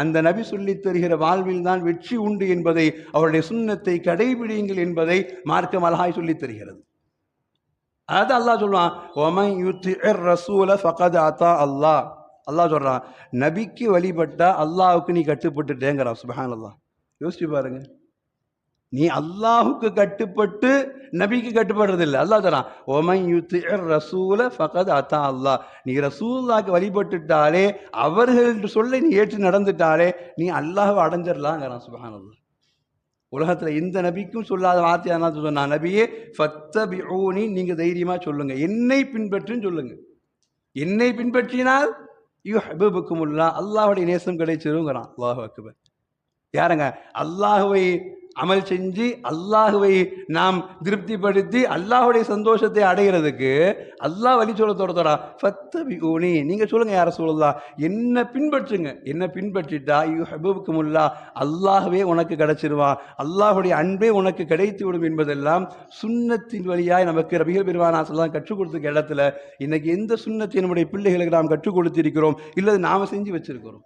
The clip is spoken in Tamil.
அந்த நபி சொல்லித் தருகிற வாழ்வில் தான் வெற்றி உண்டு என்பதை, அவருடைய சுன்னத்தை கடைபிடியுங்கள் என்பதை மார்க்கம் அழகாய் சொல்லித் தருகிறது. அதாவது அல்லாஹ் சொல்லுவான், ஒமன் யுத்திஇர் ரசூல ஃபகத் அத்தா அல்லாஹ். அல்லாஹ் சொல்றான், நபிக்கு வழிபட்டா அல்லாஹ்வுக்கு நீ கட்டுப்பட்டுட்டேங்கிறான். சுப்ஹானல்லாஹ். யோசிச்சு பாருங்க, நீ அல்லாஹுக்கு கட்டுப்பட்டு நபிக்கு கட்டுப்படுறது இல்லை. அல்லாஹ் சொல்றான், ஒமன் யுத்திஇர் ரசூல ஃபகத் அத்தா அல்லாஹ். நீ ரசூலுல்லாஹ்க்கு வழிபட்டுட்டாலே, அவர்கள் சொல்ல நீ ஏற்று நடந்துட்டாலே நீ அல்லாஹ்வை அடைஞ்சிடலாங்கிறான். சுப்ஹானல்லாஹ். உலகத்தில் எந்த நபிக்கும் சொல்லாத வார்த்தையான சொன்னா, நபியே ஃபத்தபிஊனி, நீங்க தைரியமா சொல்லுங்க, என்னை பின்பற்றுன்னு சொல்லுங்க. என்னை பின்பற்றினால் யுஹ்பிபுக்குமுல்லாஹ், அல்லாஹ்வுடைய நேசம் கிடைச்சிருங்கிறான். அல்லாஹு அக்பர். யாருங்க? அல்லாஹ்வை அமல் செஞ்சு அல்லாஹ்வை நாம் திருப்திப்படுத்தி அல்லாஹ்வுடைய சந்தோஷத்தை அடைகிறதுக்கு அல்லாஹ் வழி சொல்ல தொடர்றா. ஃபத்தபிஊனி, நீங்க சொல்லுங்க யார சொல்லலாம், என்ன பின்பற்றுங்க. என்ன பின்பற்றிட்டா யுஹ்பிபுக்குமுல்லாஹ், அல்லாஹ்வே உனக்கு கிடைச்சிருவான், அல்லாஹ்வுடைய அன்பே உனக்கு கிடைத்து விடும் என்பதெல்லாம் சுன்னத்தின் வழியாய் நமக்கு நபிகள் பெருமானா ஸல்லல்லாஹு கற்றுக் கொடுத்த இடத்துல இன்னைக்கு எந்த சுன்னத்தை நம்முடைய பிள்ளைகளுக்கு நாம் கற்றுக் கொடுத்திருக்கிறோம், இல்லது நாம செஞ்சு வச்சிருக்கிறோம்?